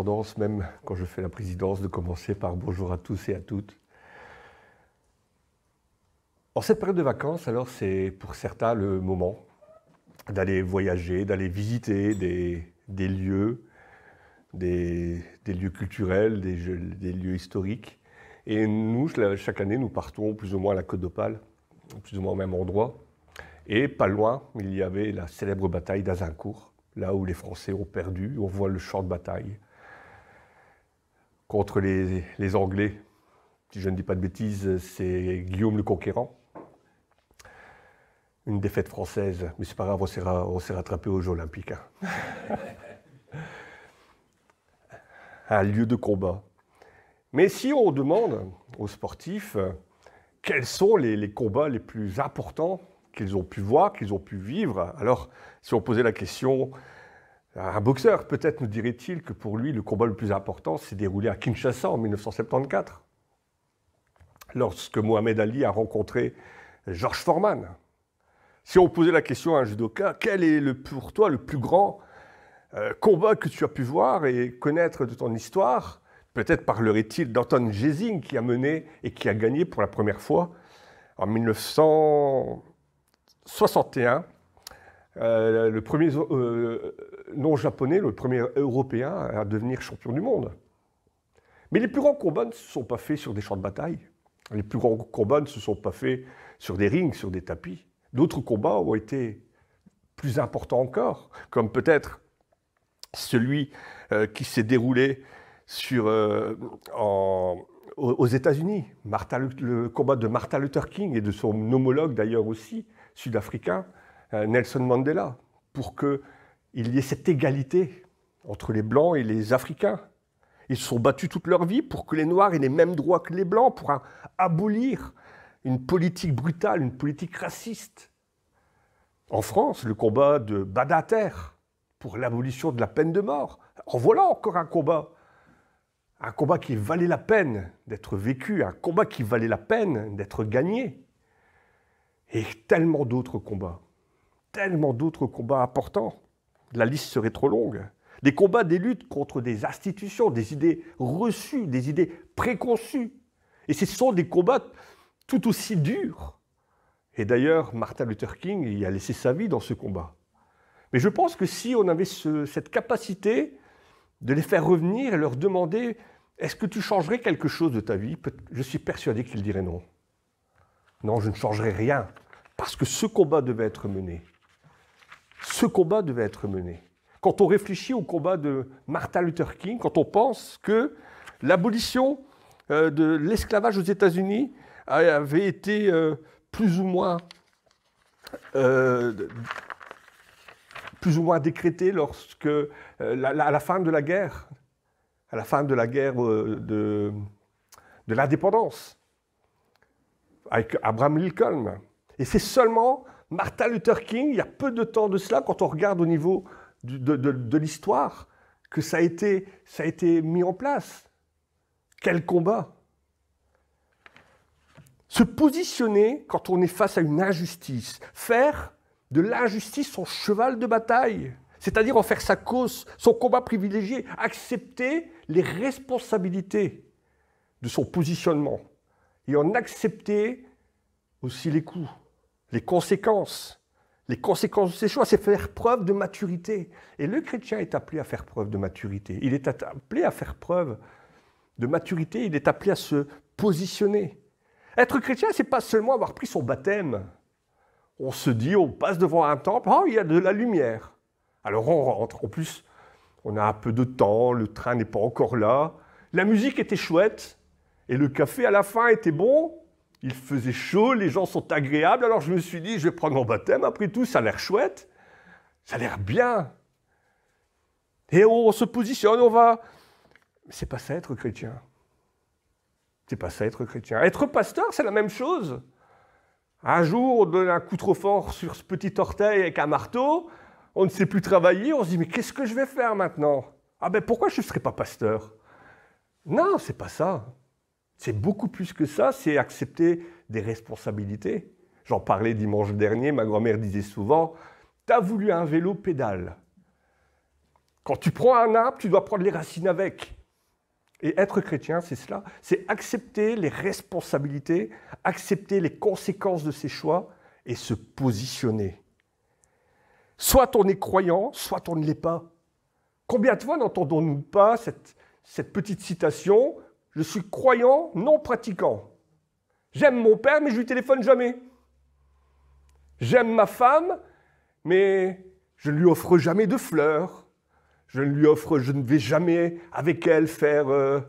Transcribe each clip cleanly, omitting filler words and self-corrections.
tendance, même quand je fais la présidence, de commencer par bonjour à tous et à toutes. En cette période de vacances, alors c'est pour certains le moment d'aller voyager, d'aller visiter des lieux, des lieux culturels, des lieux historiques. Et nous, chaque année, nous partons plus ou moins à la Côte d'Opale, plus ou moins au même endroit. Et pas loin, il y avait la célèbre bataille d'Azincourt, là où les Français ont perdu. On voit le champ de bataille contre les Anglais. Si je ne dis pas de bêtises, c'est Guillaume le Conquérant. Une défaite française, mais c'est pas grave, on s'est rattrapé aux Jeux Olympiques. Hein. Un lieu de combat. Mais si on demande aux sportifs quels sont les combats les plus importants qu'ils ont pu voir, qu'ils ont pu vivre, alors si on posait la question à un boxeur, peut-être nous dirait-il que pour lui, le combat le plus important s'est déroulé à Kinshasa en 1974, lorsque Mohamed Ali a rencontré George Foreman. Si on posait la question à un judoka, quel est pour toi le plus grand combat que tu as pu voir et connaître de ton histoire? Peut-être parlerait-il d'Anton Gésing qui a mené et qui a gagné pour la première fois en 1961 le premier non-japonais, le premier européen à devenir champion du monde. Mais les plus grands combats ne se sont pas faits sur des champs de bataille. Les plus grands combats ne se sont pas faits sur des rings, sur des tapis. D'autres combats ont été plus importants encore, comme peut-être celui qui s'est déroulé aux États-Unis, le combat de Martin Luther King et de son homologue d'ailleurs aussi, sud-africain, Nelson Mandela, pour qu'il y ait cette égalité entre les Blancs et les Africains. Ils se sont battus toute leur vie pour que les Noirs aient les mêmes droits que les Blancs, pour abolir une politique brutale, une politique raciste. En France, le combat de Badinter pour l'abolition de la peine de mort. En voilà encore un combat qui valait la peine d'être vécu, un combat qui valait la peine d'être gagné. Et tellement d'autres combats importants. La liste serait trop longue. Des combats, des luttes contre des institutions, des idées reçues, des idées préconçues. Et ce sont des combats tout aussi durs. Et d'ailleurs, Martin Luther King y a laissé sa vie dans ce combat. Mais je pense que si on avait cette capacité de les faire revenir et leur demander « Est-ce que tu changerais quelque chose de ta vie ?» Je suis persuadé qu'ils diraient non. Non, je ne changerai rien, parce que ce combat devait être mené. Ce combat devait être mené. Quand on réfléchit au combat de Martin Luther King, quand on pense que l'abolition de l'esclavage aux États-Unis avait été plus ou moins décrétée lorsque, à la fin de la guerre, de l'indépendance, avec Abraham Lincoln. Et c'est seulement Martin Luther King, il y a peu de temps de cela, quand on regarde au niveau de l'histoire, que ça a été mis en place. Quel combat! Se positionner quand on est face à une injustice, faire de l'injustice son cheval de bataille, c'est-à-dire en faire sa cause, son combat privilégié, accepter les responsabilités de son positionnement et en accepter aussi les coûts, les conséquences de ses choix, c'est faire preuve de maturité. Et le chrétien est appelé à faire preuve de maturité. Il est appelé à faire preuve de maturité, il est appelé à se positionner. Être chrétien, ce n'est pas seulement avoir pris son baptême. On se dit, on passe devant un temple, oh, il y a de la lumière. Alors on rentre. En plus, on a un peu de temps, le train n'est pas encore là. La musique était chouette et le café à la fin était bon. Il faisait chaud, les gens sont agréables. Alors je me suis dit, je vais prendre mon baptême. Après tout, ça a l'air chouette. Ça a l'air bien. Et on se positionne, on va... Mais c'est pas ça être chrétien. C'est pas ça être chrétien. Être pasteur, c'est la même chose. Un jour, on donne un coup trop fort sur ce petit orteil avec un marteau. On ne sait plus travailler. On se dit, mais qu'est-ce que je vais faire maintenant? Ah ben pourquoi je ne serai pas pasteur? Non, c'est pas ça. C'est beaucoup plus que ça, c'est accepter des responsabilités. J'en parlais dimanche dernier, ma grand-mère disait souvent « T'as voulu un vélo, pédale ». Quand tu prends un arbre, tu dois prendre les racines avec. Et être chrétien, c'est cela. C'est accepter les responsabilités, accepter les conséquences de ses choix et se positionner. Soit on est croyant, soit on ne l'est pas. Combien de fois n'entendons-nous pas cette petite citation « Je suis croyant, non pratiquant ». J'aime mon père, mais je lui téléphone jamais. J'aime ma femme, mais je ne lui offre jamais de fleurs. Je ne vais jamais avec elle faire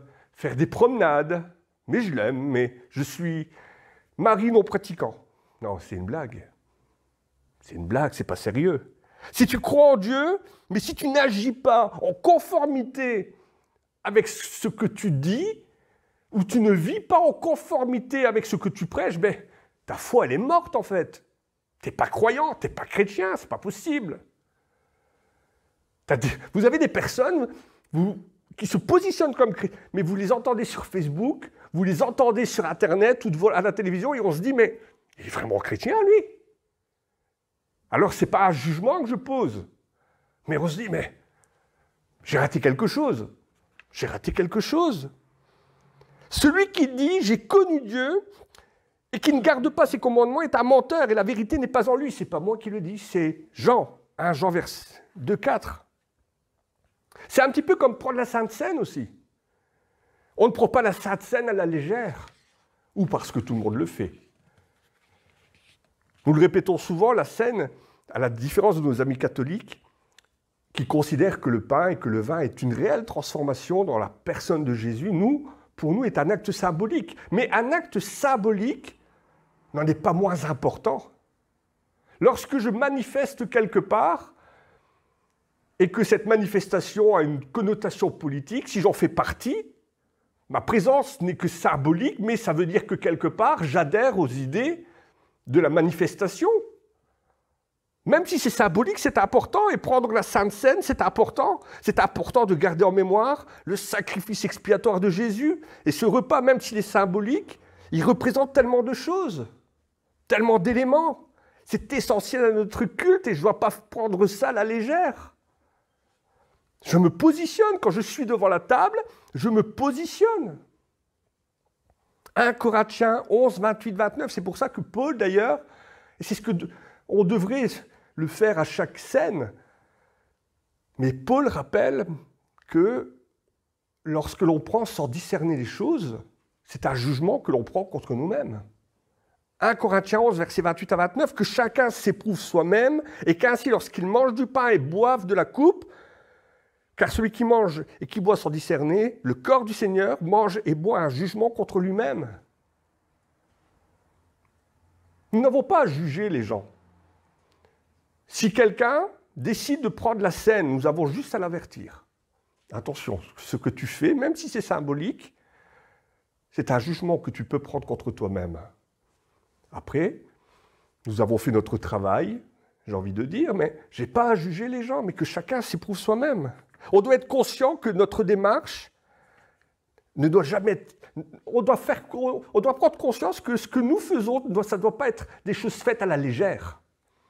des promenades. Mais je l'aime, mais je suis mari non pratiquant. Non, c'est une blague. C'est une blague, c'est pas sérieux. Si tu crois en Dieu, mais si tu n'agis pas en conformité avec ce que tu dis, ou tu ne vis pas en conformité avec ce que tu prêches, ben, ta foi, elle est morte en fait. Tu n'es pas croyant, tu n'es pas chrétien, c'est pas possible. Vous avez des personnes qui se positionnent comme chrétiens, mais vous les entendez sur Facebook, vous les entendez sur Internet ou à la télévision, et on se dit, mais il est vraiment chrétien, lui. Alors, ce n'est pas un jugement que je pose, mais on se dit, mais j'ai raté quelque chose. J'ai raté quelque chose. Celui qui dit « j'ai connu Dieu » et qui ne garde pas ses commandements est un menteur et la vérité n'est pas en lui. Ce n'est pas moi qui le dis, c'est Jean, 1 Jean 2, 4. C'est un petit peu comme prendre la Sainte Seine aussi. On ne prend pas la Sainte Seine à la légère, ou parce que tout le monde le fait. Nous le répétons souvent, la Seine, à la différence de nos amis catholiques, qui considèrent que le pain et que le vin est une réelle transformation dans la personne de Jésus, pour nous, est un acte symbolique. Mais un acte symbolique n'en est pas moins important. Lorsque je manifeste quelque part, et que cette manifestation a une connotation politique, si j'en fais partie, ma présence n'est que symbolique, mais ça veut dire que quelque part, j'adhère aux idées de la manifestation. Même si c'est symbolique, c'est important, et prendre la Sainte Seine, c'est important. C'est important de garder en mémoire le sacrifice expiatoire de Jésus. Et ce repas, même s'il est symbolique, il représente tellement de choses, tellement d'éléments. C'est essentiel à notre culte, et je ne dois pas prendre ça à la légère. Je me positionne, quand je suis devant la table, je me positionne. 1 Corinthiens 11, 28, 29, c'est pour ça que Paul, d'ailleurs, et c'est ce qu'on devrait le faire à chaque scène, mais Paul rappelle que lorsque l'on prend sans discerner les choses, c'est un jugement que l'on prend contre nous-mêmes. 1 Corinthiens 11, versets 28 à 29, que chacun s'éprouve soi-même, et qu'ainsi, lorsqu'il mange du pain et boive de la coupe, car celui qui mange et qui boit sans discerner, le corps du Seigneur mange et boit un jugement contre lui-même. Nous n'avons pas à juger les gens. Si quelqu'un décide de prendre la scène, nous avons juste à l'avertir. Attention, ce que tu fais, même si c'est symbolique, c'est un jugement que tu peux prendre contre toi-même. Après, nous avons fait notre travail, j'ai envie de dire, mais je n'ai pas à juger les gens, mais que chacun s'éprouve soi-même. On doit être conscient que notre démarche ne doit jamais être... On doit prendre conscience que ce que nous faisons, ça ne doit pas être des choses faites à la légère.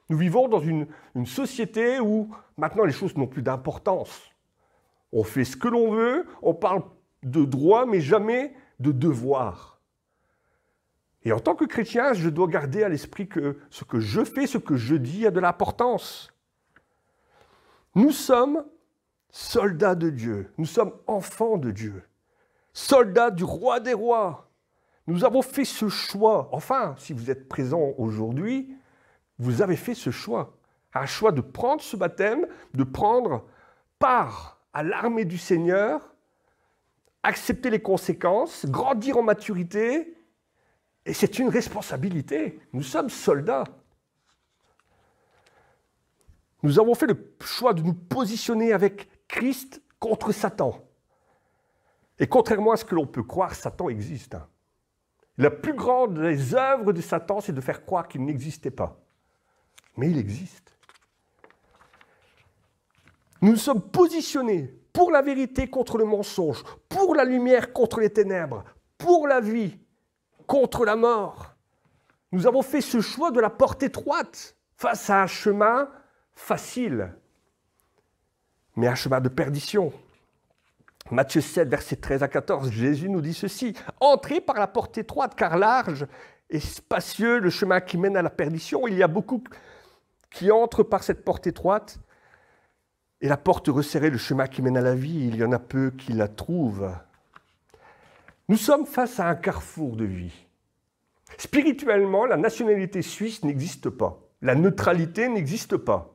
Nous vivons dans une société où maintenant les choses n'ont plus d'importance. On fait ce que l'on veut, on parle de droit, mais jamais de devoir. Et en tant que chrétien, je dois garder à l'esprit que ce que je fais, ce que je dis a de l'importance. Nous sommes soldats de Dieu, nous sommes enfants de Dieu, soldats du roi des rois. Nous avons fait ce choix. Enfin, si vous êtes présents aujourd'hui, vous avez fait ce choix. Un choix de prendre ce baptême, de prendre part à l'armée du Seigneur, accepter les conséquences, grandir en maturité. Et c'est une responsabilité. Nous sommes soldats. Nous avons fait le choix de nous positionner avec Christ contre Satan. Et contrairement à ce que l'on peut croire, Satan existe. La plus grande des œuvres de Satan, c'est de faire croire qu'il n'existait pas. Mais il existe. Nous nous sommes positionnés pour la vérité contre le mensonge, pour la lumière contre les ténèbres, pour la vie contre la mort. Nous avons fait ce choix de la porte étroite face à un chemin facile. mais un chemin de perdition. Matthieu 7, versets 13 à 14, Jésus nous dit ceci. « Entrez par la porte étroite, car large et spacieux le chemin qui mène à la perdition. Il y a beaucoup qui entrent par cette porte étroite, et la porte resserrée, le chemin qui mène à la vie, il y en a peu qui la trouvent. » Nous sommes face à un carrefour de vie. Spirituellement, la nationalité suisse n'existe pas. La neutralité n'existe pas.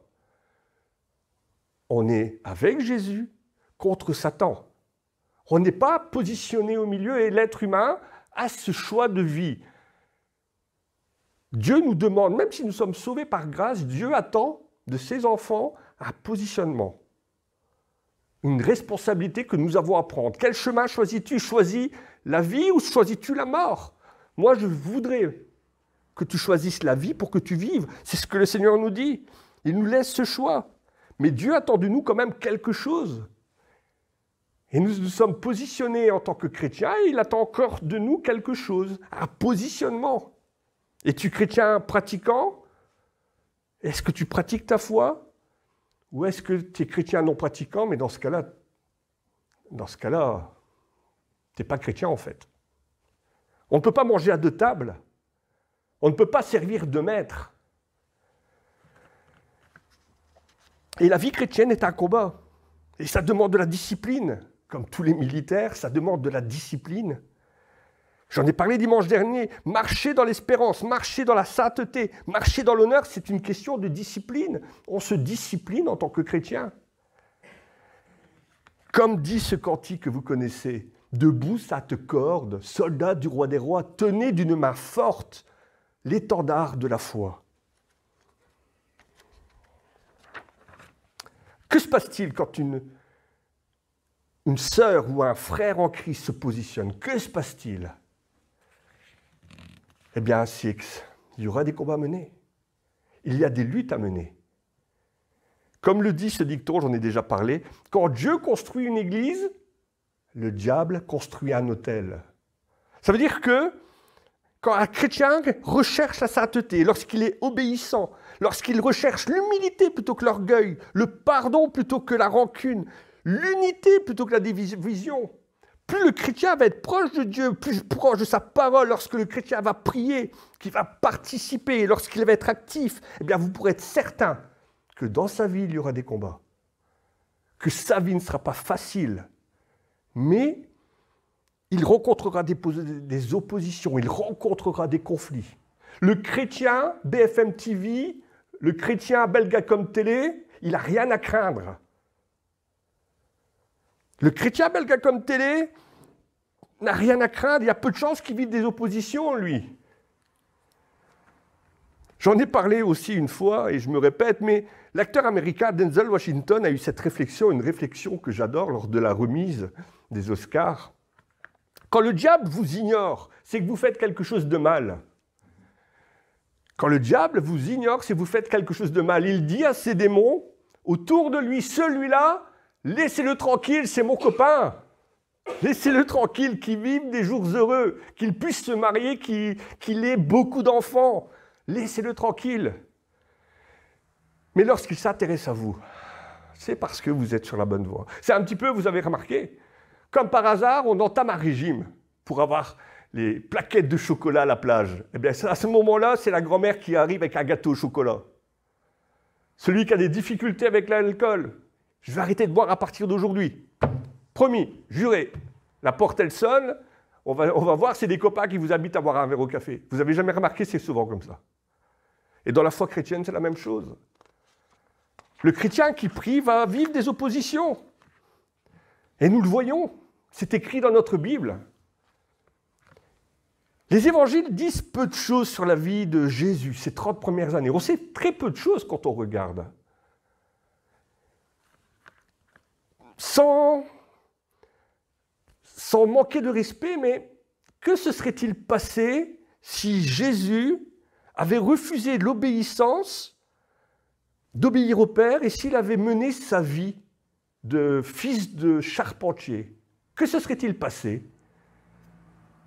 On est avec Jésus contre Satan. On n'est pas positionné au milieu et l'être humain a ce choix de vie. Dieu nous demande, même si nous sommes sauvés par grâce, Dieu attend de ses enfants un positionnement, une responsabilité que nous avons à prendre. Quel chemin choisis-tu? Choisis la vie ou choisis-tu la mort? Moi, je voudrais que tu choisisses la vie pour que tu vives. C'est ce que le Seigneur nous dit. Il nous laisse ce choix. Mais Dieu attend de nous quand même quelque chose. Et nous nous sommes positionnés en tant que chrétiens, et il attend encore de nous quelque chose, un positionnement. Es-tu chrétien pratiquant? Est-ce que tu pratiques ta foi? Ou est-ce que tu es chrétien non pratiquant, mais dans ce cas-là, tu n'es pas chrétien en fait. On ne peut pas manger à deux tables. On ne peut pas servir de maître. Et la vie chrétienne est un combat. Et ça demande de la discipline. Comme tous les militaires, ça demande de la discipline. J'en ai parlé dimanche dernier. Marcher dans l'espérance, marcher dans la sainteté, marcher dans l'honneur, c'est une question de discipline. On se discipline en tant que chrétien. Comme dit ce cantique que vous connaissez, « Debout, sainte corde, soldats du roi des rois, tenez d'une main forte l'étendard de la foi. » Que se passe-t-il quand une sœur ou un frère en Christ se positionne? Que se passe-t-il? Eh bien, il y aura des combats à mener. Il y a des luttes à mener. Comme le dit ce dicton, j'en ai déjà parlé, quand Dieu construit une église, le diable construit un autel. Ça veut dire que quand un chrétien recherche la sainteté, lorsqu'il est obéissant, lorsqu'il recherche l'humilité plutôt que l'orgueil, le pardon plutôt que la rancune, l'unité plutôt que la division, plus le chrétien va être proche de Dieu, plus proche de sa parole, lorsque le chrétien va prier, qu'il va participer, lorsqu'il va être actif, eh bien vous pourrez être certain que dans sa vie, il y aura des combats, que sa vie ne sera pas facile, mais il rencontrera des oppositions, il rencontrera des conflits. Le chrétien BFM TV, le chrétien Belgacom Télé, il n'a rien à craindre. Le chrétien Belgacom Télé n'a rien à craindre, il y a peu de chances qu'il vive des oppositions, lui. J'en ai parlé aussi une fois, et je me répète, mais l'acteur américain Denzel Washington a eu cette réflexion, une réflexion que j'adore lors de la remise des Oscars. Quand le diable vous ignore, c'est que vous faites quelque chose de mal. Quand le diable vous ignore, c'est que vous faites quelque chose de mal. Il dit à ses démons, autour de lui, celui-là, laissez-le tranquille, c'est mon copain. Laissez-le tranquille, qu'il vive des jours heureux, qu'il puisse se marier, qu'il ait beaucoup d'enfants. Laissez-le tranquille. Mais lorsqu'il s'intéresse à vous, c'est parce que vous êtes sur la bonne voie. C'est un petit peu, vous avez remarqué, comme par hasard, on entame un régime pour avoir les plaquettes de chocolat à la plage. Eh bien, à ce moment-là, c'est la grand-mère qui arrive avec un gâteau au chocolat. Celui qui a des difficultés avec l'alcool, je vais arrêter de boire à partir d'aujourd'hui. Promis, juré. La porte, elle sonne, on va voir, c'est des copains qui vous invitent à boire un verre au café. Vous n'avez jamais remarqué, c'est souvent comme ça. Et dans la foi chrétienne, c'est la même chose. Le chrétien qui prie va vivre des oppositions. Et nous le voyons, c'est écrit dans notre Bible. Les évangiles disent peu de choses sur la vie de Jésus, ces 30 premières années. On sait très peu de choses quand on regarde. Sans manquer de respect, mais que se serait-il passé si Jésus avait refusé l'obéissance, d'obéir au Père, et s'il avait mené sa vie de fils de charpentier? Que se serait-il passé?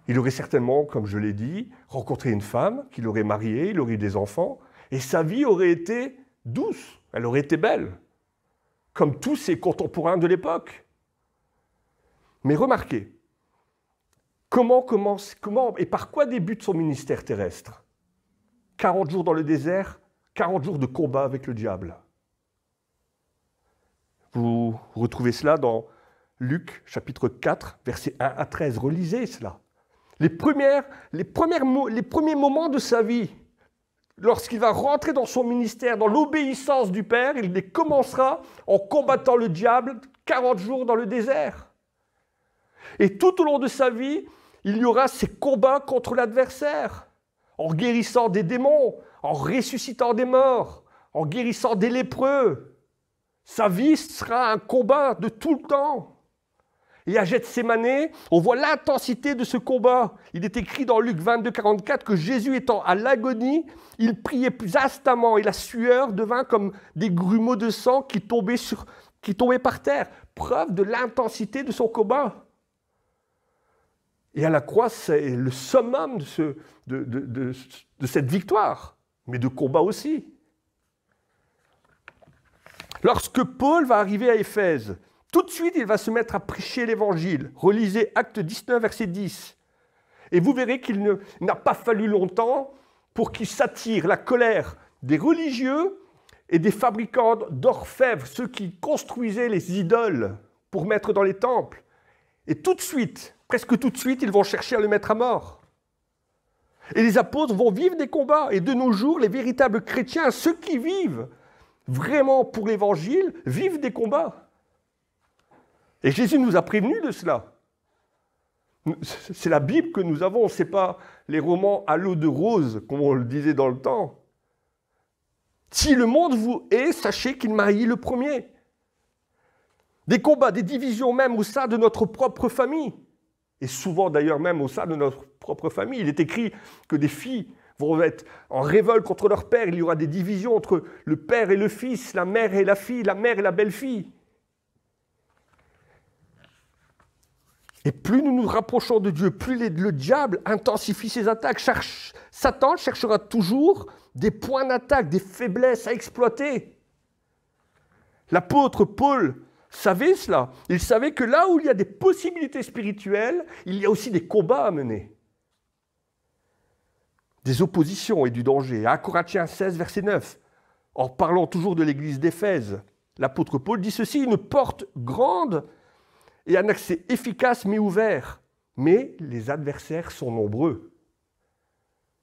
Il aurait certainement, comme je l'ai dit, rencontré une femme qu'il aurait mariée, il aurait eu des enfants, et sa vie aurait été douce, elle aurait été belle. comme tous ses contemporains de l'époque. Mais remarquez, comment et par quoi débute son ministère terrestre? 40 jours dans le désert, 40 jours de combat avec le diable. Vous retrouvez cela dans Luc, chapitre 4, versets 1 à 13. Relisez cela. Les premiers moments de sa vie, lorsqu'il va rentrer dans son ministère, dans l'obéissance du Père, il les commencera en combattant le diable 40 jours dans le désert. Et tout au long de sa vie, il y aura ces combats contre l'adversaire, en guérissant des démons, en ressuscitant des morts, en guérissant des lépreux. Sa vie sera un combat de tout le temps. Et à Gethsémani, on voit l'intensité de ce combat. Il est écrit dans Luc 22, 44 que Jésus étant à l'agonie, il priait plus instamment et la sueur devint comme des grumeaux de sang qui tombaient par terre. Preuve de l'intensité de son combat. Et à la croix, c'est le summum de cette victoire, mais de combat aussi. Lorsque Paul va arriver à Éphèse, tout de suite, il va se mettre à prêcher l'Évangile. Relisez Actes 19, verset 10. Et vous verrez qu'il n'a pas fallu longtemps pour qu'il s'attire la colère des religieux et des fabricants d'orfèvres, ceux qui construisaient les idoles pour mettre dans les temples. Et tout de suite, presque tout de suite, ils vont chercher à le mettre à mort. Et les apôtres vont vivre des combats. Et de nos jours, les véritables chrétiens, ceux qui vivent vraiment pour l'Évangile, vivent des combats. Et Jésus nous a prévenus de cela. C'est la Bible que nous avons, ce n'est pas les romans à l'eau de rose, comme on le disait dans le temps. Si le monde vous hait, sachez qu'il m'a haï le premier. Des combats, des divisions même au sein de notre propre famille. Et souvent d'ailleurs même au sein de notre propre famille. Il est écrit que des filles vont être en révolte contre leur père. Il y aura des divisions entre le père et le fils, la mère et la fille, la mère et la belle-fille. Et plus nous nous rapprochons de Dieu, plus le diable intensifie ses attaques. Satan cherchera toujours des points d'attaque, des faiblesses à exploiter. L'apôtre Paul savait cela. Il savait que là où il y a des possibilités spirituelles, il y a aussi des combats à mener. Des oppositions et du danger. À Corinthiens 16, verset 9, en parlant toujours de l'église d'Éphèse, l'apôtre Paul dit ceci: une porte grande et un accès efficace mais ouvert. Mais les adversaires sont nombreux.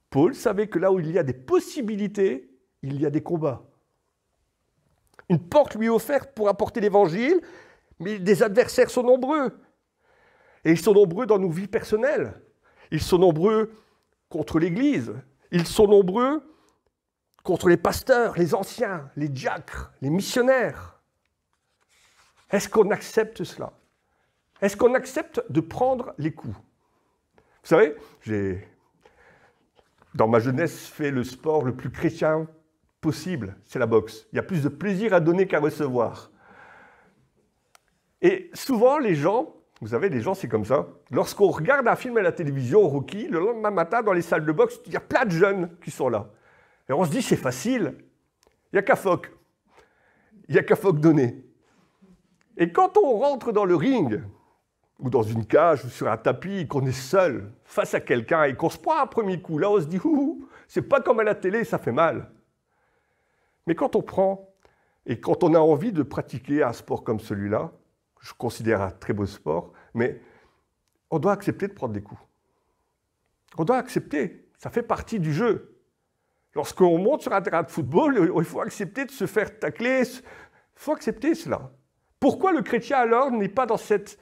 Paul savait que là où il y a des possibilités, il y a des combats. Une porte lui est offerte pour apporter l'évangile, mais des adversaires sont nombreux. Et ils sont nombreux dans nos vies personnelles. Ils sont nombreux contre l'Église. Ils sont nombreux contre les pasteurs, les anciens, les diacres, les missionnaires. Est-ce qu'on accepte cela? Est-ce qu'on accepte de prendre les coups? Vous savez, j'ai, dans ma jeunesse, fait le sport le plus chrétien possible, c'est la boxe. Il y a plus de plaisir à donner qu'à recevoir. Et souvent, les gens, vous savez, les gens, c'est comme ça. Lorsqu'on regarde un film à la télévision, Rocky, le lendemain matin, dans les salles de boxe, il y a plein de jeunes qui sont là. Et on se dit, c'est facile. Il n'y a qu'à Foc. Il n'y a qu'à Foc donner. Et quand on rentre dans le ring, ou dans une cage, ou sur un tapis, qu'on est seul, face à quelqu'un, et qu'on se prend un premier coup, là, on se dit, ouh, c'est pas comme à la télé, ça fait mal. Mais quand on prend, et quand on a envie de pratiquer un sport comme celui-là, je considère un très beau sport, mais on doit accepter de prendre des coups. On doit accepter, ça fait partie du jeu. Lorsqu'on monte sur un terrain de football, il faut accepter de se faire tacler, il faut accepter cela. Pourquoi le chrétien alors n'est pas dans cette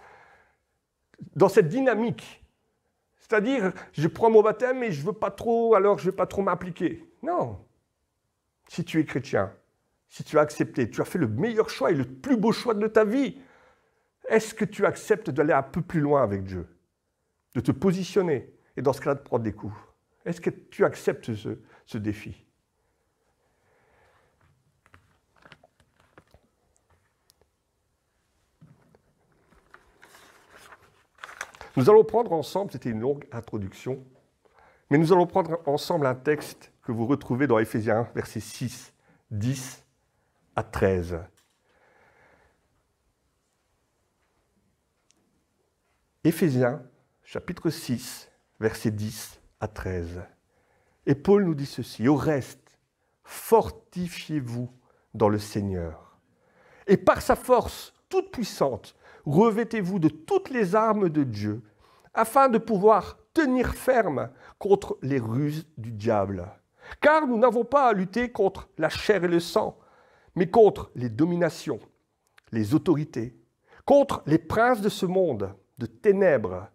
dynamique? C'est-à-dire, je prends mon baptême et je ne veux pas trop, alors je ne vais pas trop m'impliquer. Non. Si tu es chrétien, si tu as accepté, tu as fait le meilleur choix et le plus beau choix de ta vie, est-ce que tu acceptes d'aller un peu plus loin avec Dieu, de te positionner et dans ce cas-là de prendre des coups? Est-ce que tu acceptes ce défi? Nous allons prendre ensemble, c'était une longue introduction, mais nous allons prendre ensemble un texte que vous retrouvez dans Éphésiens 1, versets 6, 10 à 13. Éphésiens, chapitre 6, versets 10 à 13. Et Paul nous dit ceci, « Au reste, fortifiez-vous dans le Seigneur. Et par sa force toute puissante, revêtez-vous de toutes les armes de Dieu, afin de pouvoir tenir ferme contre les ruses du diable. Car nous n'avons pas à lutter contre la chair et le sang, mais contre les dominations, les autorités, contre les princes de ce monde, de ténèbres,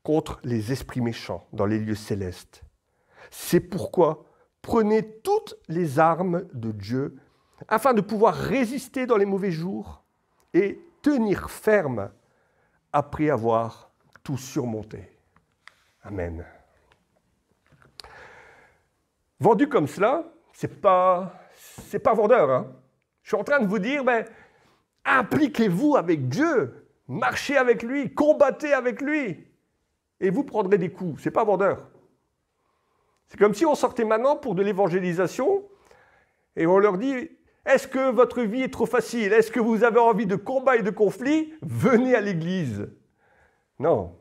contre les esprits méchants dans les lieux célestes. C'est pourquoi prenez toutes les armes de Dieu afin de pouvoir résister dans les mauvais jours et tenir ferme après avoir tout surmonté. » Amen. Vendu comme cela, c'est pas vendeur. Hein. Je suis en train de vous dire, impliquez-vous avec Dieu, marchez avec lui, combattez avec lui, et vous prendrez des coups. C'est pas vendeur. C'est comme si on sortait maintenant pour de l'évangélisation et on leur dit, est-ce que votre vie est trop facile? Est-ce que vous avez envie de combat et de conflit? Venez à l'église. Non,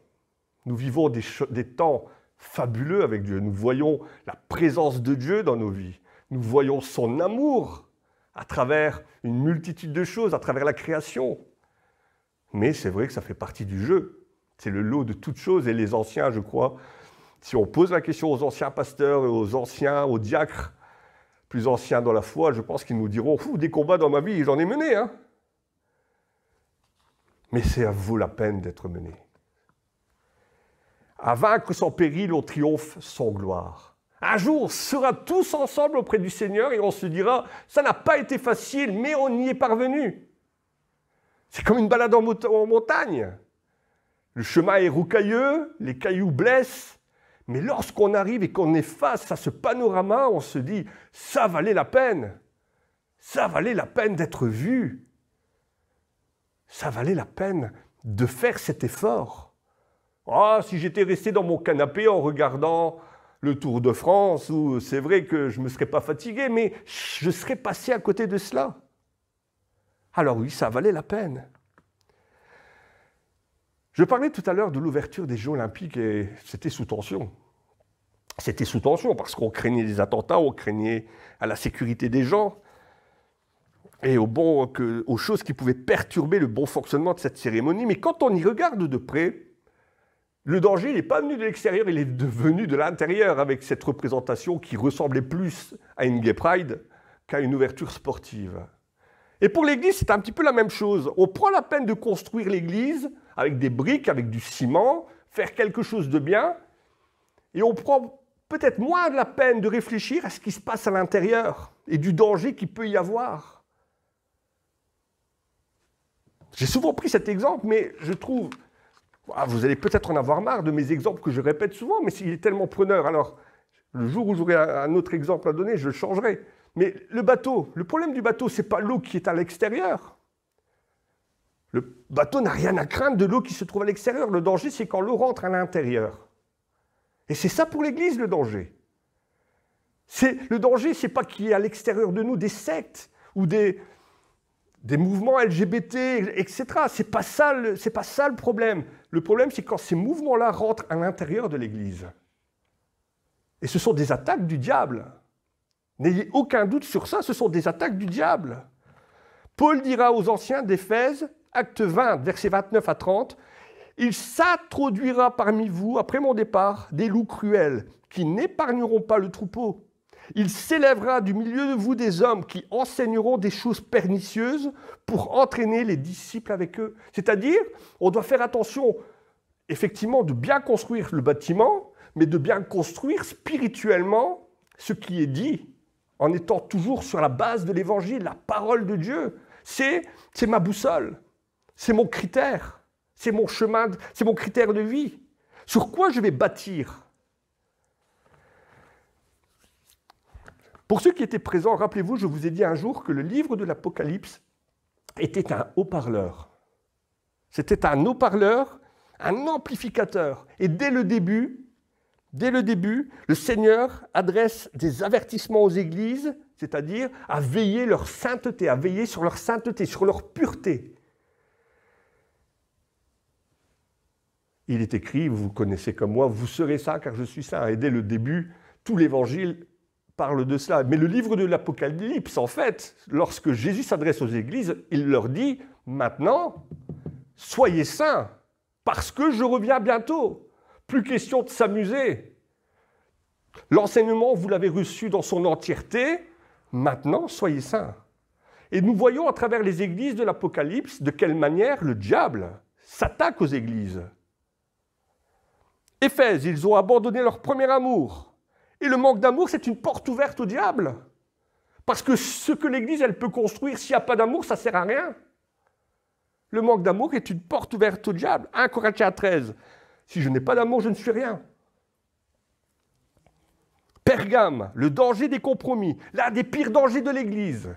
nous vivons des temps fabuleux avec Dieu. Nous voyons la présence de Dieu dans nos vies. Nous voyons son amour à travers une multitude de choses, à travers la création. Mais c'est vrai que ça fait partie du jeu. C'est le lot de toutes choses. Et les anciens, je crois, si on pose la question aux anciens pasteurs et aux diacres plus anciens dans la foi, je pense qu'ils nous diront « Des combats dans ma vie, j'en ai mené. Hein. » Mais ça vaut la peine d'être mené. À vaincre sans péril, on triomphe sans gloire. Un jour, on sera tous ensemble auprès du Seigneur et on se dira « Ça n'a pas été facile, mais on y est parvenu. » C'est comme une balade en montagne. Le chemin est rocailleux, les cailloux blessent, mais lorsqu'on arrive et qu'on est face à ce panorama, on se dit « Ça valait la peine. Ça valait la peine d'être vu. Ça valait la peine de faire cet effort. » Ah, si j'étais resté dans mon canapé en regardant le Tour de France, où c'est vrai que je ne me serais pas fatigué, mais je serais passé à côté de cela. Alors oui, ça valait la peine. Je parlais tout à l'heure de l'ouverture des Jeux Olympiques et c'était sous tension. C'était sous tension parce qu'on craignait des attentats, on craignait à la sécurité des gens et aux choses qui pouvaient perturber le bon fonctionnement de cette cérémonie. Mais quand on y regarde de près, le danger n'est pas venu de l'extérieur, il est venu de l'intérieur avec cette représentation qui ressemblait plus à une Gay Pride qu'à une ouverture sportive. Et pour l'Église, c'est un petit peu la même chose. On prend la peine de construire l'Église avec des briques, avec du ciment, faire quelque chose de bien, et on prend peut-être moins de la peine de réfléchir à ce qui se passe à l'intérieur et du danger qu'il peut y avoir. J'ai souvent pris cet exemple, mais je trouve... Vous allez peut-être en avoir marre de mes exemples que je répète souvent, mais il est tellement preneur. Alors, le jour où j'aurai un autre exemple à donner, je le changerai. Mais le bateau, le problème du bateau, ce n'est pas l'eau qui est à l'extérieur. Le bateau n'a rien à craindre de l'eau qui se trouve à l'extérieur. Le danger, c'est quand l'eau rentre à l'intérieur. Et c'est ça pour l'Église, le danger. Le danger, ce n'est pas qu'il y ait à l'extérieur de nous des sectes ou des mouvements LGBT, etc. Ce n'est pas ça le problème. Le problème, c'est quand ces mouvements-là rentrent à l'intérieur de l'Église. Et ce sont des attaques du diable. N'ayez aucun doute sur ça, ce sont des attaques du diable. Paul dira aux anciens d'Éphèse, acte 20, versets 29 à 30, « Il s'introduira parmi vous, après mon départ, des loups cruels, qui n'épargneront pas le troupeau. Il s'élèvera du milieu de vous des hommes qui enseigneront des choses pernicieuses pour entraîner les disciples avec eux. » C'est-à-dire, on doit faire attention, effectivement, de bien construire le bâtiment, mais de bien construire spirituellement ce qui est dit, en étant toujours sur la base de l'Évangile, la parole de Dieu. C'est ma boussole, c'est mon critère, c'est mon chemin, c'est mon critère de vie. Sur quoi je vais bâtir ? Pour ceux qui étaient présents, rappelez-vous, je vous ai dit un jour que le livre de l'Apocalypse était un haut-parleur. C'était un haut-parleur, un amplificateur. Et dès le début, le Seigneur adresse des avertissements aux églises, c'est-à-dire à veiller leur sainteté, à veiller sur leur sainteté, sur leur pureté. Il est écrit, vous connaissez comme moi, vous serez saints car je suis saint. Et dès le début, tout l'évangile parle de cela. Mais le livre de l'Apocalypse, en fait, lorsque Jésus s'adresse aux églises, il leur dit, maintenant, soyez saints, parce que je reviens bientôt. Plus question de s'amuser. L'enseignement, vous l'avez reçu dans son entièreté, maintenant, soyez saints. Et nous voyons à travers les églises de l'Apocalypse de quelle manière le diable s'attaque aux églises. Éphèse, ils ont abandonné leur premier amour. Et le manque d'amour, c'est une porte ouverte au diable. Parce que ce que l'Église, elle peut construire, s'il n'y a pas d'amour, ça ne sert à rien. Le manque d'amour est une porte ouverte au diable. 1 Corinthiens 13. Si je n'ai pas d'amour, je ne suis rien. Pergame, le danger des compromis, l'un des pires dangers de l'Église.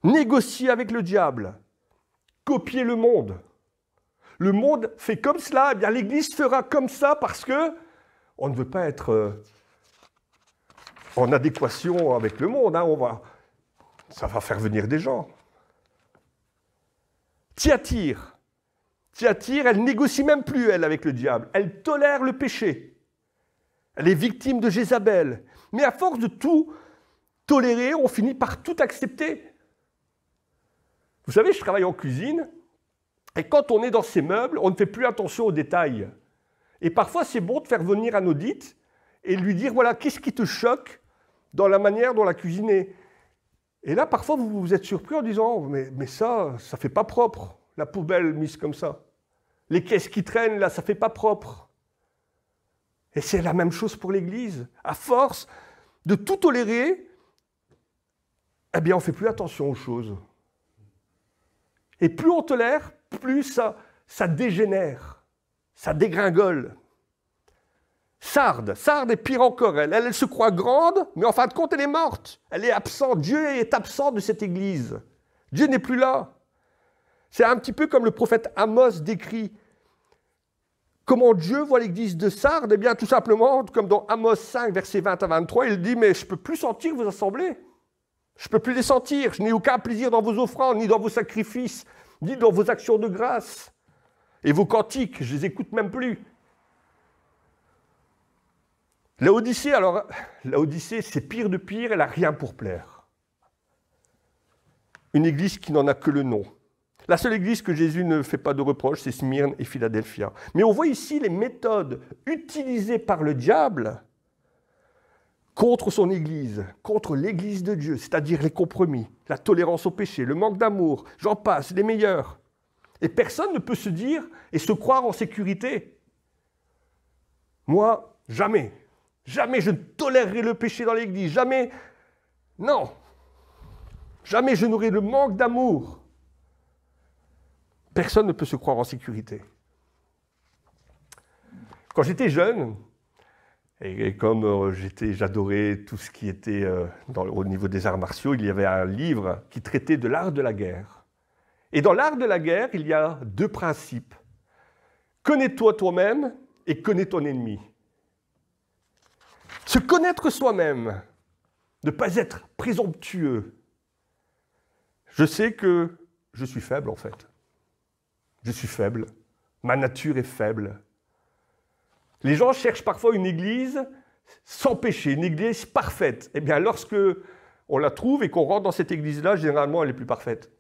Négocier avec le diable. Copier le monde. Le monde fait comme cela, eh bien l'Église fera comme ça parce que on ne veut pas être en adéquation avec le monde. Ça va faire venir des gens. Thyatire, elle négocie même plus, elle, avec le diable. Elle tolère le péché. Elle est victime de Jézabel. Mais à force de tout tolérer, on finit par tout accepter. Vous savez, je travaille en cuisine, et quand on est dans ces meubles, on ne fait plus attention aux détails. Et parfois, c'est bon de faire venir un audit et lui dire, voilà, qu'est-ce qui te choque dans la manière dont la cuisine est. Et là, parfois, vous êtes surpris en disant, mais ça ne fait pas propre, la poubelle mise comme ça. Les caisses qui traînent, là, ça ne fait pas propre. Et c'est la même chose pour l'Église. À force de tout tolérer, eh bien, on ne fait plus attention aux choses. Et plus on tolère, plus ça dégénère, ça dégringole. Sarde est pire encore. Elle se croit grande, mais en fin de compte, elle est morte. Elle est absente. Dieu est absent de cette église. Dieu n'est plus là. C'est un petit peu comme le prophète Amos décrit. Comment Dieu voit l'église de Sarde? Eh bien, tout simplement, comme dans Amos 5, versets 20 à 23, il dit, mais je ne peux plus sentir vos assemblées. Je ne peux plus les sentir. Je n'ai aucun plaisir dans vos offrandes, ni dans vos sacrifices, ni dans vos actions de grâce. Et vos cantiques, je ne les écoute même plus. Laodicée, c'est pire de pire, elle n'a rien pour plaire. Une église qui n'en a que le nom. La seule église que Jésus ne fait pas de reproches, c'est Smyrne et Philadelphia. Mais on voit ici les méthodes utilisées par le diable contre son église, contre l'église de Dieu, c'est-à-dire les compromis, la tolérance au péché, le manque d'amour, j'en passe, les meilleurs. Et personne ne peut se dire et se croire en sécurité. Moi, jamais. Jamais je ne tolérerai le péché dans l'église. Jamais. Non. Jamais je n'aurai le manque d'amour. Personne ne peut se croire en sécurité. Quand j'étais jeune, et comme j'adorais tout ce qui était au niveau des arts martiaux, il y avait un livre qui traitait de l'art de la guerre. Et dans l'art de la guerre, il y a deux principes. Connais-toi toi-même et connais ton ennemi. Se connaître soi-même, ne pas être présomptueux. Je sais que je suis faible en fait. Je suis faible. Ma nature est faible. Les gens cherchent parfois une église sans péché, une église parfaite. Eh bien, lorsque on la trouve et qu'on rentre dans cette église-là, généralement, elle est plus parfaite.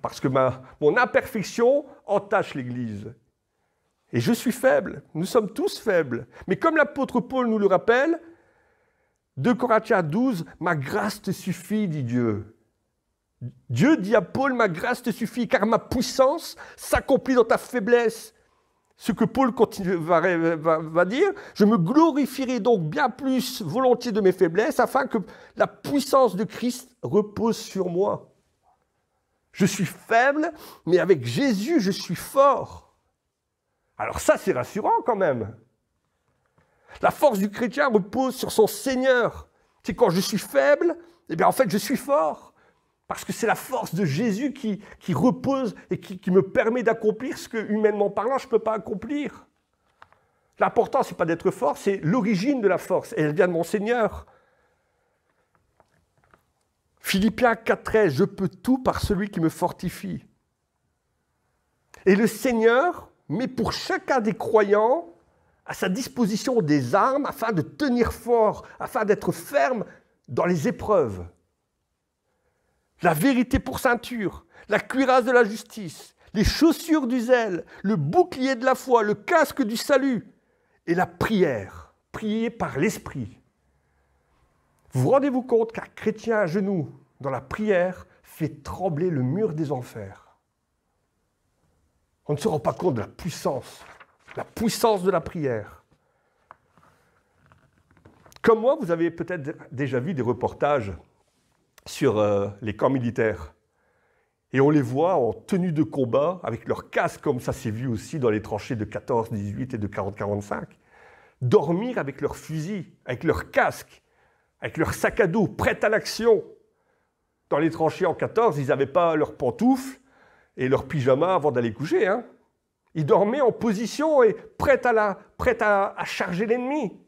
Parce que mon imperfection entache l'église. Et je suis faible. Nous sommes tous faibles. Mais comme l'apôtre Paul nous le rappelle, 2 Corinthiens 12, « Ma grâce te suffit, dit Dieu. » Dieu dit à Paul, « Ma grâce te suffit, car ma puissance s'accomplit dans ta faiblesse. » Ce que Paul va dire, « Je me glorifierai donc bien plus volontiers de mes faiblesses, afin que la puissance de Christ repose sur moi. » Je suis faible, mais avec Jésus, je suis fort. Alors ça, c'est rassurant quand même. La force du chrétien repose sur son Seigneur. C'est quand je suis faible, eh bien en fait, je suis fort. Parce que c'est la force de Jésus qui repose et qui me permet d'accomplir ce que, humainement parlant, je ne peux pas accomplir. L'important, ce n'est pas d'être fort, c'est l'origine de la force. Et elle vient de mon Seigneur. Philippiens 4,13, « Je peux tout par celui qui me fortifie. » Et le Seigneur met pour chacun des croyants à sa disposition des armes afin de tenir fort, afin d'être ferme dans les épreuves. La vérité pour ceinture, la cuirasse de la justice, les chaussures du zèle, le bouclier de la foi, le casque du salut et la prière, prier par l'esprit. Vous rendez-vous compte qu'un chrétien à genoux dans la prière fait trembler le mur des enfers. On ne se rend pas compte de la puissance de la prière. Comme moi, vous avez peut-être déjà vu des reportages sur les camps militaires. Et on les voit en tenue de combat, avec leur casque, comme ça s'est vu aussi dans les tranchées de 14-18 et de 40-45, dormir avec leurs fusils, avec leurs casques, avec leur sac à dos, prêts à l'action. Dans les tranchées en 14, ils n'avaient pas leurs pantoufles et leurs pyjamas avant d'aller coucher. Hein. Ils dormaient en position et prêts à charger l'ennemi.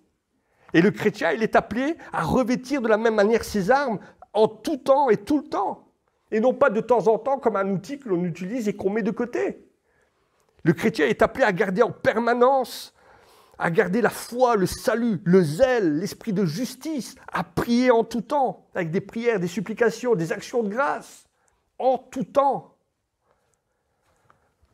Et le chrétien, il est appelé à revêtir de la même manière ses armes en tout temps et tout le temps. Et non pas de temps en temps comme un outil que l'on utilise et qu'on met de côté. Le chrétien est appelé à garder en permanence, à garder la foi, le salut, le zèle, l'esprit de justice, à prier en tout temps, avec des prières, des supplications, des actions de grâce, en tout temps,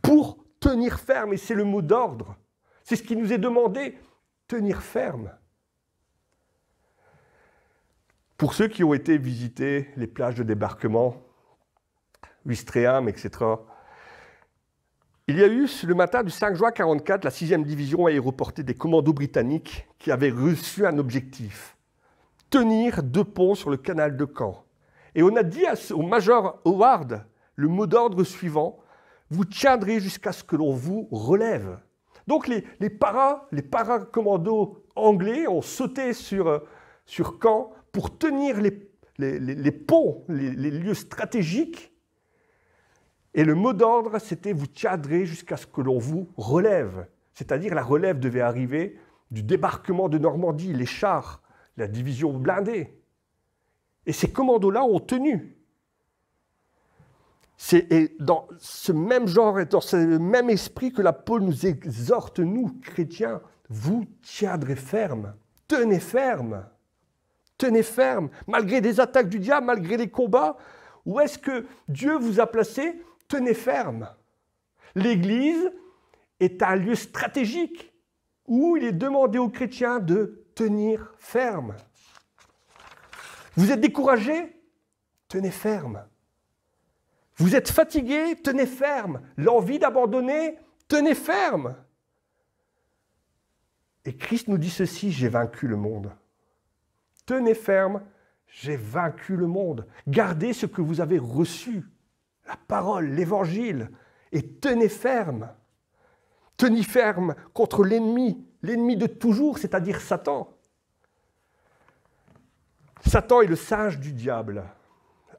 pour tenir ferme. Et c'est le mot d'ordre. C'est ce qui nous est demandé, tenir ferme. Pour ceux qui ont été visiter les plages de débarquement, Ouistreham, etc., il y a eu le matin du 5 juin 1944 la 6e division aéroportée des commandos britanniques qui avait reçu un objectif, tenir 2 ponts sur le canal de Caen. Et on a dit au major Howard le mot d'ordre suivant, vous tiendrez jusqu'à ce que l'on vous relève. Donc les paracommandos anglais ont sauté sur Caen pour tenir les ponts, les lieux stratégiques. Et le mot d'ordre, c'était « vous tiendrez jusqu'à ce que l'on vous relève ». C'est-à-dire la relève devait arriver du débarquement de Normandie, les chars, la division blindée. Et ces commandos-là ont tenu. C'est dans ce même genre et dans ce même esprit que l'apôtre nous exhorte, nous, chrétiens, vous tiendrez ferme, tenez ferme. Tenez ferme, malgré des attaques du diable, malgré les combats. Où est-ce que Dieu vous a placé? Tenez ferme. L'Église est un lieu stratégique où il est demandé aux chrétiens de tenir ferme. Vous êtes découragé? Tenez ferme. Vous êtes fatigué? Tenez ferme. L'envie d'abandonner? Tenez ferme. Et Christ nous dit ceci, j'ai vaincu le monde. Tenez ferme, j'ai vaincu le monde. Gardez ce que vous avez reçu, la parole, l'évangile, et tenez ferme. Tenez ferme contre l'ennemi de toujours, c'est-à-dire Satan. Satan est le singe du diable,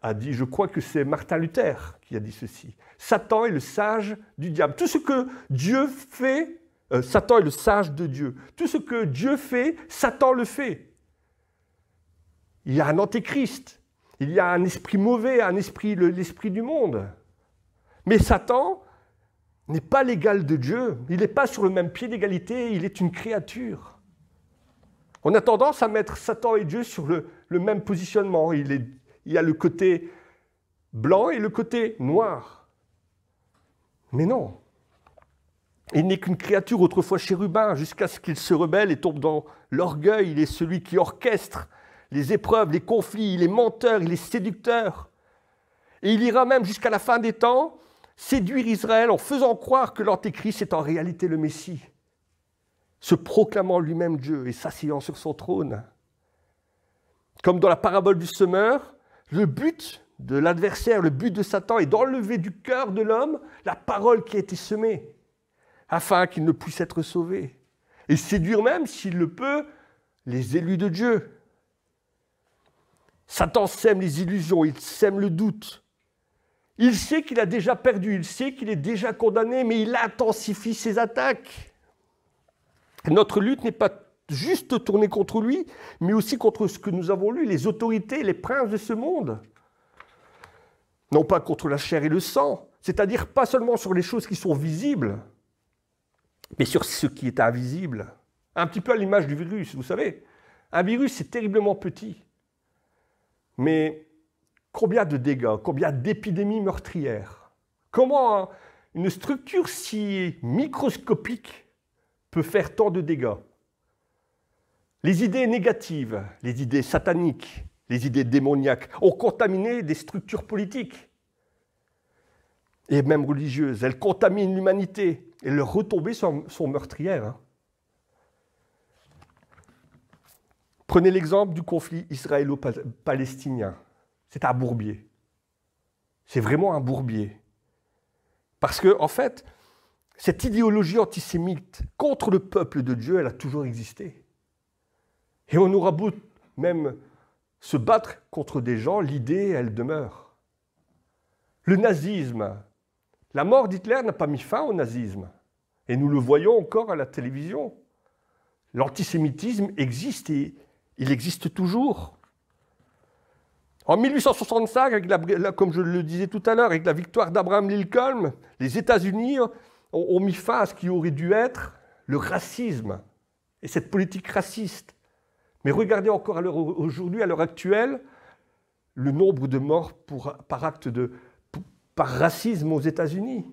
a dit, je crois que c'est Martin Luther qui a dit ceci. Satan est le singe du diable. Tout ce que Dieu fait, Satan est le singe de Dieu. Tout ce que Dieu fait, Satan le fait. Il y a un antéchrist, il y a un esprit mauvais, l'esprit du monde. Mais Satan n'est pas l'égal de Dieu, il n'est pas sur le même pied d'égalité, il est une créature. On a tendance à mettre Satan et Dieu sur le même positionnement. Il y a le côté blanc et le côté noir. Mais non, il n'est qu'une créature autrefois chérubin, jusqu'à ce qu'il se rebelle et tombe dans l'orgueil. Il est celui qui orchestre les épreuves, les conflits, il est menteur, il est séducteur. Et il ira même jusqu'à la fin des temps séduire Israël en faisant croire que l'Antéchrist est en réalité le Messie, se proclamant lui-même Dieu et s'asseyant sur son trône. Comme dans la parabole du semeur, le but de l'adversaire, le but de Satan est d'enlever du cœur de l'homme la parole qui a été semée, afin qu'il ne puisse être sauvé. Et séduire même, s'il le peut, les élus de Dieu. Satan sème les illusions, il sème le doute. Il sait qu'il a déjà perdu, il sait qu'il est déjà condamné, mais il intensifie ses attaques. Notre lutte n'est pas juste tournée contre lui, mais aussi contre ce que nous avons lu, les autorités, les princes de ce monde. Non pas contre la chair et le sang, c'est-à-dire pas seulement sur les choses qui sont visibles, mais sur ce qui est invisible. Un petit peu à l'image du virus, vous savez. Un virus, c'est terriblement petit. Mais combien de dégâts, combien d'épidémies meurtrières? Comment une structure si microscopique peut faire tant de dégâts? Les idées négatives, les idées sataniques, les idées démoniaques ont contaminé des structures politiques et même religieuses. Elles contaminent l'humanité et leurs retombées sont meurtrières. Prenez l'exemple du conflit israélo-palestinien. C'est un bourbier. C'est vraiment un bourbier. Parce que, en fait, cette idéologie antisémite contre le peuple de Dieu, elle a toujours existé. Et on aura beau même se battre contre des gens, l'idée, elle demeure. Le nazisme, la mort d'Hitler n'a pas mis fin au nazisme. Et nous le voyons encore à la télévision. L'antisémitisme existe et il existe toujours. En 1865, comme je le disais tout à l'heure, avec la victoire d'Abraham Lincoln, les États-Unis ont mis fin à ce qui aurait dû être le racisme et cette politique raciste. Mais regardez encore aujourd'hui, à l'heure actuelle, le nombre de morts par racisme aux États-Unis.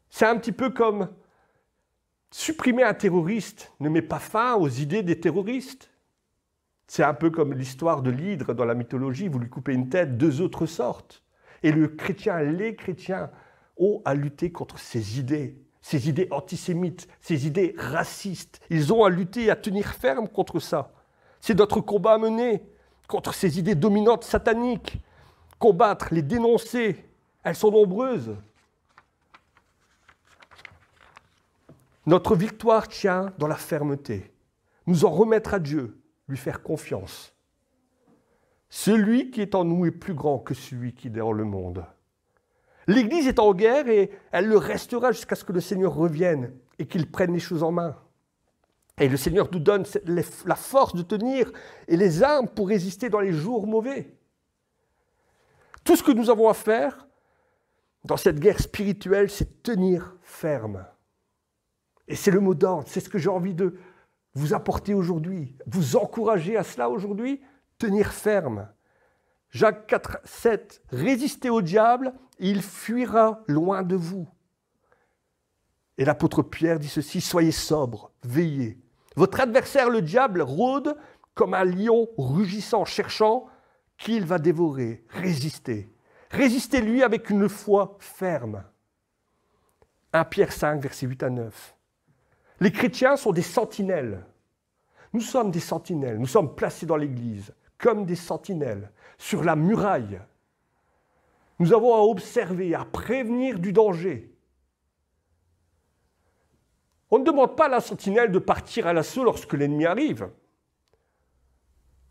C'est un petit peu comme supprimer un terroriste ne met pas fin aux idées des terroristes. C'est un peu comme l'histoire de l'hydre dans la mythologie, vous lui coupez une tête, deux autres sortent. Et les chrétiens ont à lutter contre ces idées antisémites, ces idées racistes. Ils ont à lutter et à tenir ferme contre ça. C'est notre combat à mener contre ces idées dominantes sataniques. Combattre, les dénoncer, elles sont nombreuses. Notre victoire tient dans la fermeté. Nous en remettre à Dieu, lui faire confiance. Celui qui est en nous est plus grand que celui qui est dans le monde. L'Église est en guerre et elle le restera jusqu'à ce que le Seigneur revienne et qu'il prenne les choses en main. Et le Seigneur nous donne la force de tenir et les armes pour résister dans les jours mauvais. Tout ce que nous avons à faire dans cette guerre spirituelle, c'est tenir ferme. Et c'est le mot d'ordre, c'est ce que j'ai envie de vous apporter aujourd'hui, vous encourager à cela aujourd'hui, tenir ferme. Jacques 4, 7, résistez au diable, il fuira loin de vous. Et l'apôtre Pierre dit ceci, soyez sobres, veillez. Votre adversaire, le diable, rôde comme un lion rugissant, cherchant qui il va dévorer. Résistez. Résistez-lui avec une foi ferme. 1 Pierre 5, versets 8 à 9. Les chrétiens sont des sentinelles. Nous sommes des sentinelles. Nous sommes placés dans l'Église comme des sentinelles sur la muraille. Nous avons à observer, à prévenir du danger. On ne demande pas à la sentinelle de partir à l'assaut lorsque l'ennemi arrive.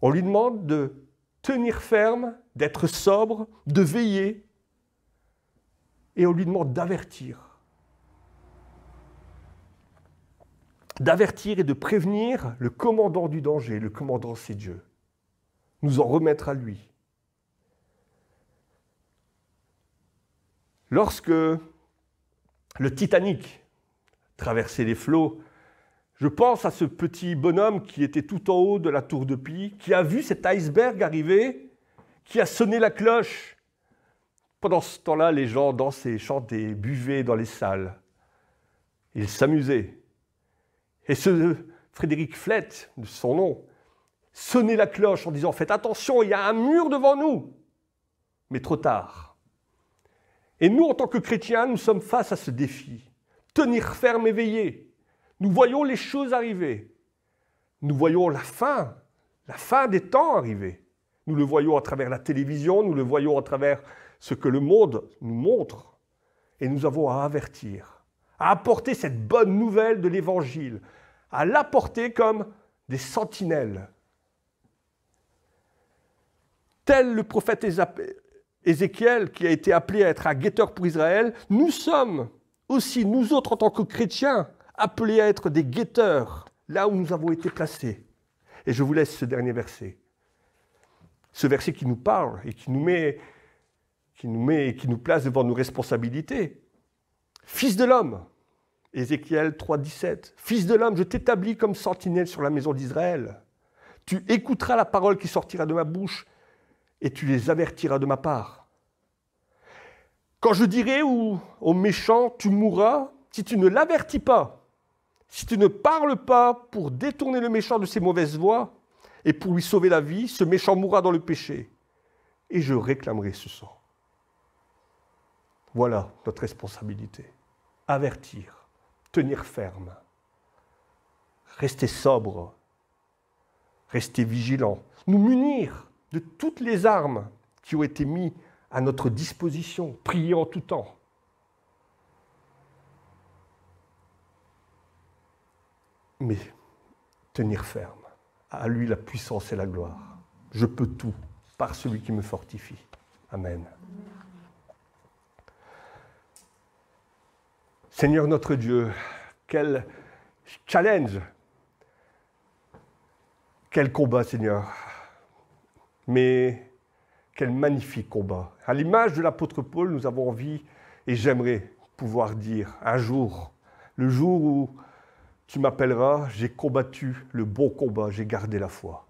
On lui demande de tenir ferme, d'être sobre, de veiller, et on lui demande d'avertir. D'avertir et de prévenir le commandant du danger. Le commandant, c'est Dieu. Nous en remettre à lui. Lorsque le Titanic traversait les flots, je pense à ce petit bonhomme qui était tout en haut de la tour de Pi, qui a vu cet iceberg arriver, qui a sonné la cloche. Pendant ce temps-là, les gens dansaient, chantaient, buvaient dans les salles. Ils s'amusaient. Et ce Frédéric Flett, de son nom, sonnait la cloche en disant « Faites attention, il y a un mur devant nous !» Mais trop tard. Et nous, en tant que chrétiens, nous sommes face à ce défi. Tenir ferme et veiller. Nous voyons les choses arriver. Nous voyons la fin des temps arriver. Nous le voyons à travers la télévision, nous le voyons à travers ce que le monde nous montre. Et nous avons à avertir, à apporter cette bonne nouvelle de l'Évangile, à l'apporter comme des sentinelles. Tel le prophète Ézéchiel, qui a été appelé à être un guetteur pour Israël, nous sommes aussi, nous autres en tant que chrétiens, appelés à être des guetteurs, là où nous avons été placés. Et je vous laisse ce dernier verset. Ce verset qui nous parle et qui nous place devant nos responsabilités. Fils de l'homme, Ézéchiel 3,17. Fils de l'homme, je t'établis comme sentinelle sur la maison d'Israël. Tu écouteras la parole qui sortira de ma bouche et tu les avertiras de ma part. Quand je dirai au méchant, tu mourras, si tu ne l'avertis pas, si tu ne parles pas pour détourner le méchant de ses mauvaises voies et pour lui sauver la vie, ce méchant mourra dans le péché et je réclamerai ce sang. Voilà notre responsabilité. Avertir, tenir ferme, rester sobre, rester vigilant, nous munir de toutes les armes qui ont été mises à notre disposition, prier en tout temps. Mais tenir ferme, à lui la puissance et la gloire. Je peux tout par celui qui me fortifie. Amen. Seigneur notre Dieu, quel challenge, quel combat, Seigneur. Mais quel magnifique combat. À l'image de l'apôtre Paul, nous avons envie, et j'aimerais pouvoir dire un jour, le jour où tu m'appelleras, j'ai combattu le bon combat, j'ai gardé la foi.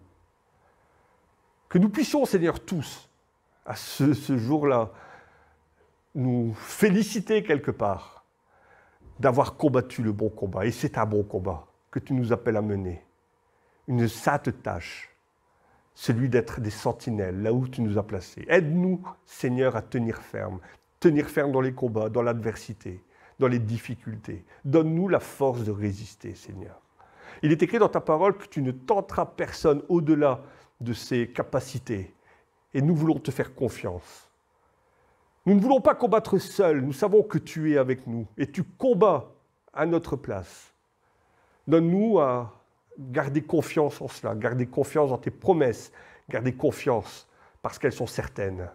Que nous puissions, Seigneur, tous, à ce jour-là, nous féliciter quelque part d'avoir combattu le bon combat. Et c'est un bon combat que tu nous appelles à mener. Une sainte tâche, celui d'être des sentinelles, là où tu nous as placés. Aide-nous, Seigneur, à tenir ferme dans les combats, dans l'adversité, dans les difficultés. Donne-nous la force de résister, Seigneur. Il est écrit dans ta parole que tu ne tenteras personne au-delà de ses capacités. Et nous voulons te faire confiance. Nous ne voulons pas combattre seuls, nous savons que tu es avec nous et tu combats à notre place. Donne-nous à garder confiance en cela, garder confiance dans tes promesses, garder confiance parce qu'elles sont certaines.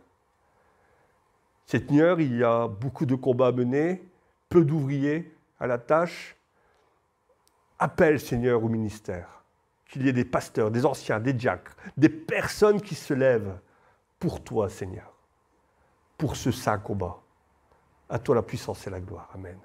Seigneur, il y a beaucoup de combats à mener, peu d'ouvriers à la tâche. Appelle, Seigneur, au ministère, qu'il y ait des pasteurs, des anciens, des diacres, des personnes qui se lèvent pour toi, Seigneur. Pour ce saint combat. À toi la puissance et la gloire. Amen.